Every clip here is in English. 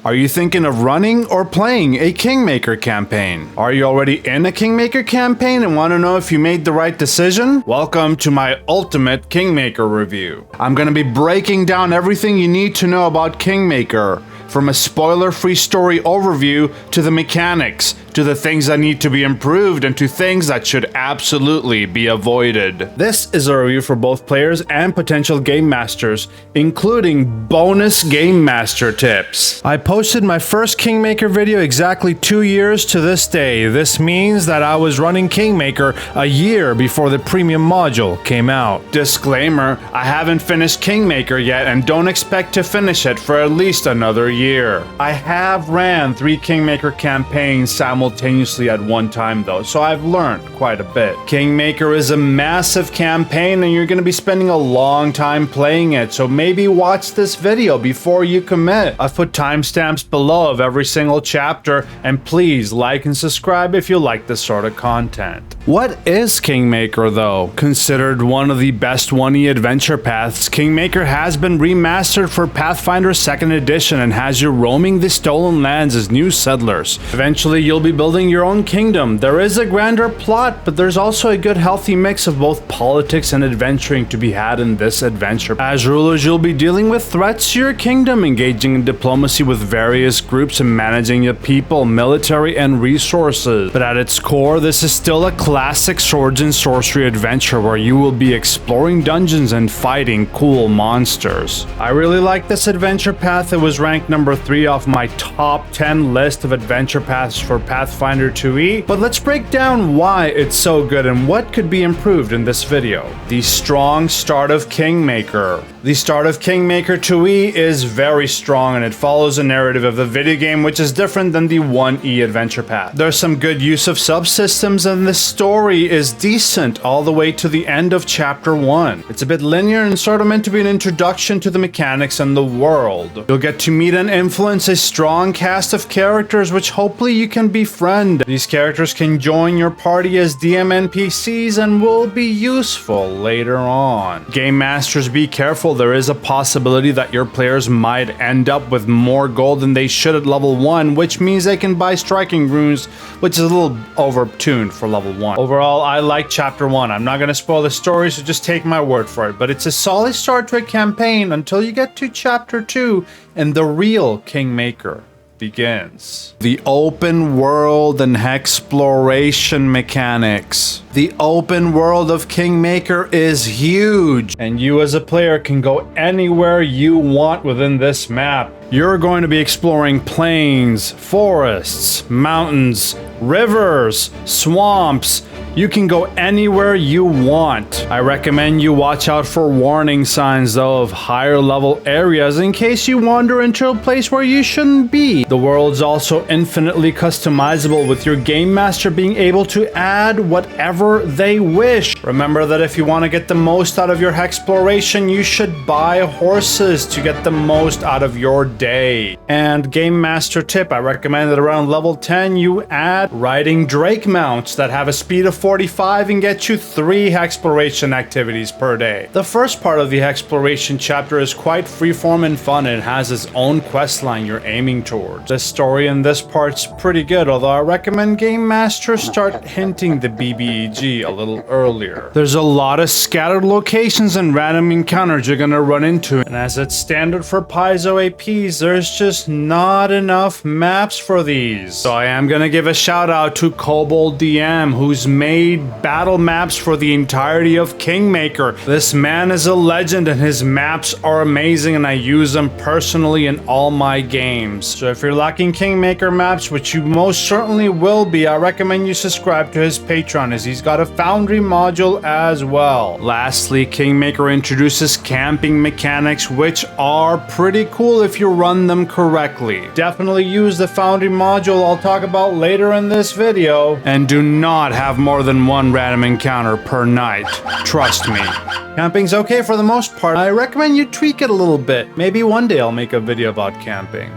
Are you thinking of running or playing a Kingmaker campaign? Are you already in a Kingmaker campaign and want to know if you made the right decision? Welcome to my ultimate Kingmaker review. I'm going to be breaking down everything you need to know about Kingmaker, from a spoiler-free story overview to the mechanics, to the things that need to be improved, and to things that should absolutely be avoided. This is a review for both players and potential game masters, including bonus game master tips. I posted my first Kingmaker video exactly 2 years to this day. This means that I was running Kingmaker a year before the premium module came out. Disclaimer, I haven't finished Kingmaker yet and don't expect to finish it for at least another year. I have ran 3 Kingmaker campaigns simultaneously at one time though, so I've learned quite a bit. Kingmaker is a massive campaign and you're going to be spending a long time playing it, so maybe watch this video before you commit. I've put timestamps below of every single chapter, and please like and subscribe if you like this sort of content. What is Kingmaker though? Considered one of the best 1E adventure paths, Kingmaker has been remastered for Pathfinder 2nd edition and has you roaming the stolen lands as new settlers. Eventually you'll be building your own kingdom. There is a grander plot, but there's also a good healthy mix of both politics and adventuring to be had in this adventure. As rulers, you'll be dealing with threats to your kingdom, engaging in diplomacy with various groups, and managing your people, military, and resources. But at its core, this is still a classic swords and sorcery adventure where you will be exploring dungeons and fighting cool monsters. I really like this adventure path. It was ranked number 3 off my top 10 list of adventure paths for Pathfinder 2e, but let's break down why it's so good and what could be improved in this video. The strong start of Kingmaker. The start of Kingmaker 2e is very strong and it follows a narrative of the video game which is different than the 1e adventure path. There's some good use of subsystems and the story is decent all the way to the end of chapter 1. It's a bit linear and sort of meant to be an introduction to the mechanics and the world. You'll get to meet and influence a strong cast of characters which hopefully you can befriend. These characters can join your party as DM NPCs and will be useful later on. Game masters, be careful. There is a possibility that your players might end up with more gold than they should at level 1, which means they can buy striking runes, which is a little overtuned for level 1. Overall, I like chapter 1. I'm not going to spoil the story, so just take my word for it, but it's a solid start to a campaign until you get to chapter 2 and the real Kingmaker begins. The open world and Hexploration mechanics. The open world of Kingmaker is huge, and you as a player can go anywhere you want within this map. You're going to be exploring plains, forests, mountains, rivers, swamps. You can go anywhere you want. I recommend you watch out for warning signs though of higher level areas in case you wander into a place where you shouldn't be. The world's also infinitely customizable, with your game master being able to add whatever they wish. Remember that if you want to get the most out of your Hexploration, you should buy horses to get the most out of your day. And game master tip, I recommend that around level 10 you add riding Drake mounts that have a speed of 45 and get you 3 Hexploration activities per day. The first part of the Hexploration chapter is quite freeform and fun and has its own quest line you're aiming towards. The story in this part's pretty good, although I recommend game masters start hinting the BBEG a little earlier. There's a lot of scattered locations and random encounters you're gonna run into, and as it's standard for Paizo APs, there's just not enough maps for these. So I am gonna give a shout out to Kobold DM, who's made battle maps for the entirety of Kingmaker. This man is a legend and his maps are amazing and I use them personally in all my games. So if you're lacking Kingmaker maps, which you most certainly will be, I recommend you subscribe to his Patreon as he's got a Foundry module as well. Lastly, Kingmaker introduces camping mechanics which are pretty cool if you run them correctly. Definitely use the Foundry module I'll talk about later in this video, and do not have more than 1 random encounter per night. Trust me. Camping's okay for the most part. I recommend you tweak it a little bit. Maybe one day I'll make a video about camping.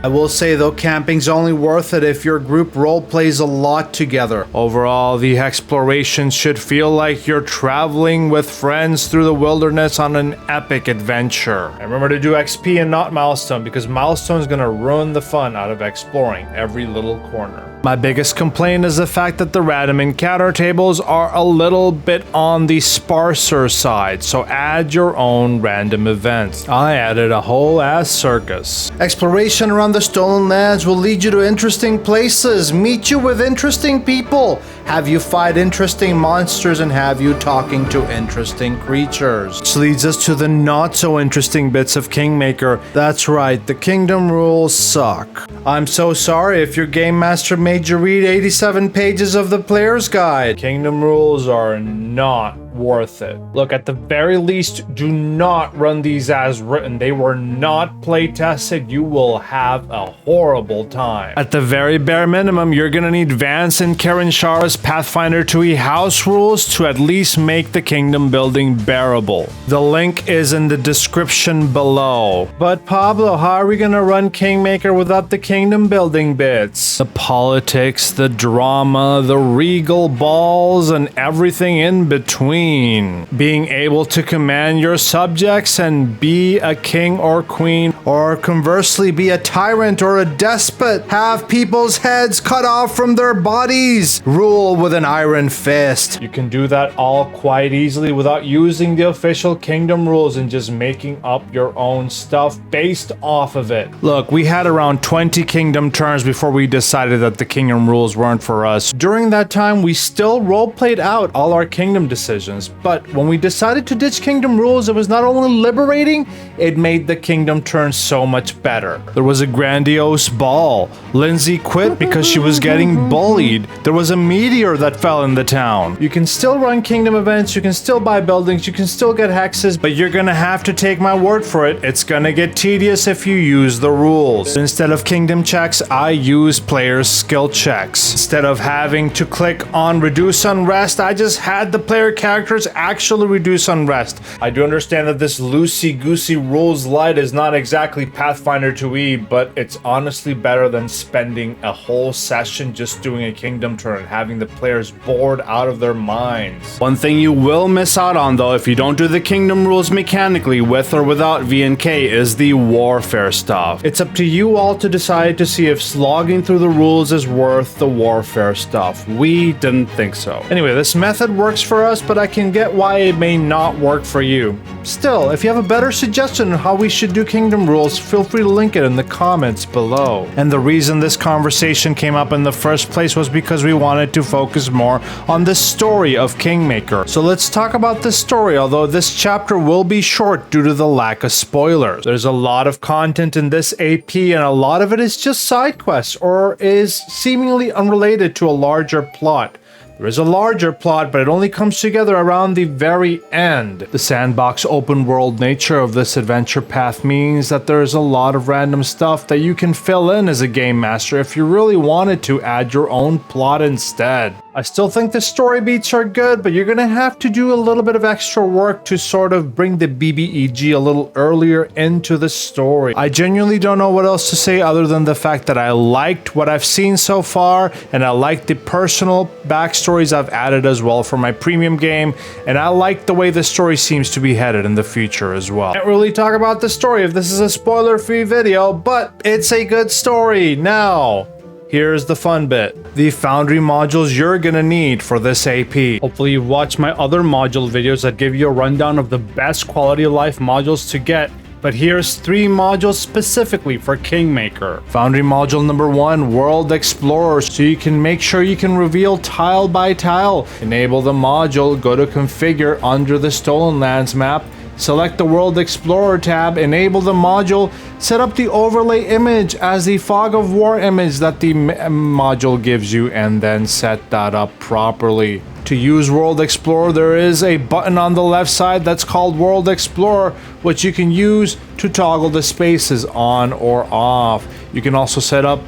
I will say though, camping's only worth it if your group role plays a lot together. Overall, the Hexploration should feel like you're traveling with friends through the wilderness on an epic adventure. And remember to do XP and not milestone, because milestone is gonna ruin the fun out of exploring every little corner. My biggest complaint is the fact that the random encounter tables are a little bit on the sparser side, so add your own random events. I added a whole ass circus. Exploration around the stolen lands will lead you to interesting places, meet you with interesting people, have you fight interesting monsters, and have you talking to interesting creatures. This leads us to the not so interesting bits of Kingmaker. That's right, the kingdom rules suck. I'm so sorry if your game master made you read 87 pages of the player's guide. Kingdom rules are not worth it. Look, at the very least, do not run these as written. They were not play tested. You will have a horrible time. At the very bare minimum, you're gonna need Vance and Karen Shara's Pathfinder 2e house rules to at least make the kingdom building bearable. The link is in the description below. But Pablo, how are we gonna run Kingmaker without the kingdom building bits? The politics, the drama, the regal balls, and everything in between. Being able to command your subjects and be a king or queen, or conversely be a tyrant or a despot, have people's heads cut off from their bodies, rule with an iron fist. You can do that all quite easily without using the official kingdom rules and just making up your own stuff based off of it. Look, we had around 20 kingdom turns before we decided that the kingdom rules weren't for us. During that time, we still role-played out all our kingdom decisions. But when we decided to ditch kingdom rules, it was not only liberating, it made the kingdom turn so much better. There was a grandiose ball. Lindsay quit because she was getting bullied. There was a meteor that fell in the town. You can still run kingdom events, you can still buy buildings, you can still get hexes, but you're gonna have to take my word for it. It's gonna get tedious if you use the rules. Instead of kingdom checks, I use players' skill checks. Instead of having to click on reduce unrest, I just had the player characters actually reduce unrest. I do understand that this loosey-goosey rules light is not exactly Pathfinder 2e, but it's honestly better than spending a whole session just doing a kingdom turn and having the players bored out of their minds. One thing you will miss out on though if you don't do the kingdom rules mechanically with or without VNK is the warfare stuff. It's up to you all to decide to see if slogging through the rules is worth the warfare stuff. We didn't think so. Anyway, this method works for us, but I can get why it may not work for you. Still, if you have a better suggestion on how we should do kingdom rules, feel free to link it in the comments below. And the reason this conversation came up in the first place was because we wanted to focus more on the story of Kingmaker. So let's talk about the story, although this chapter will be short due to the lack of spoilers. There's a lot of content in this AP and a lot of it is just side quests or is seemingly unrelated to a larger plot. There is a larger plot, but it only comes together around the very end. The sandbox open world nature of this adventure path means that there is a lot of random stuff that you can fill in as a game master if you really wanted to add your own plot instead. I still think the story beats are good, but you're gonna have to do a little bit of extra work to sort of bring the BBEG a little earlier into the story. I genuinely don't know what else to say other than the fact that I liked what I've seen so far, and I liked the personal backstories I've added as well for my premium game, and I like the way the story seems to be headed in the future as well. Can't really talk about the story if this is a spoiler-free video, but it's a good story. Now, here's the fun bit. The Foundry modules you're gonna need for this AP. Hopefully you've watched my other module videos that give you a rundown of the best quality of life modules to get, but here's 3 modules specifically for Kingmaker. Foundry module number 1, World Explorer, so you can make sure you can reveal tile by tile. Enable the module, go to Configure under the Stolen Lands map, select the World Explorer tab, enable the module, set up the overlay image as the Fog of War image that the module gives you, and then set that up properly. To use World Explorer, there is a button on the left side that's called World Explorer, which you can use to toggle the spaces on or off. You can also set up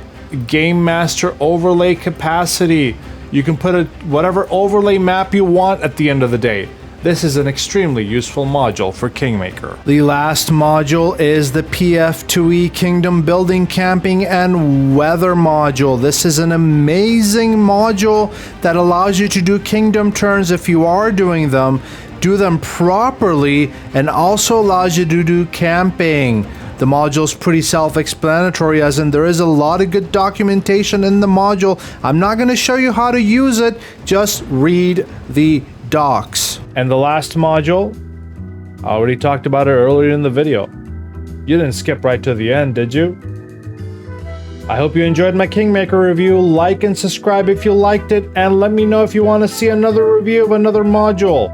Game Master overlay capacity. You can put whatever overlay map you want at the end of the day. This is an extremely useful module for Kingmaker. The last module is the PF2e Kingdom Building, Camping, and Weather module. This is an amazing module that allows you to do kingdom turns if you are doing them, do them properly, and also allows you to do camping. The module is pretty self-explanatory, as in there is a lot of good documentation in the module. I'm not going to show you how to use it, just read the docs. And the last module, I already talked about it earlier in the video. You didn't skip right to the end, did you? I hope you enjoyed my Kingmaker review. Like and subscribe if you liked it, and let me know if you want to see another review of another module.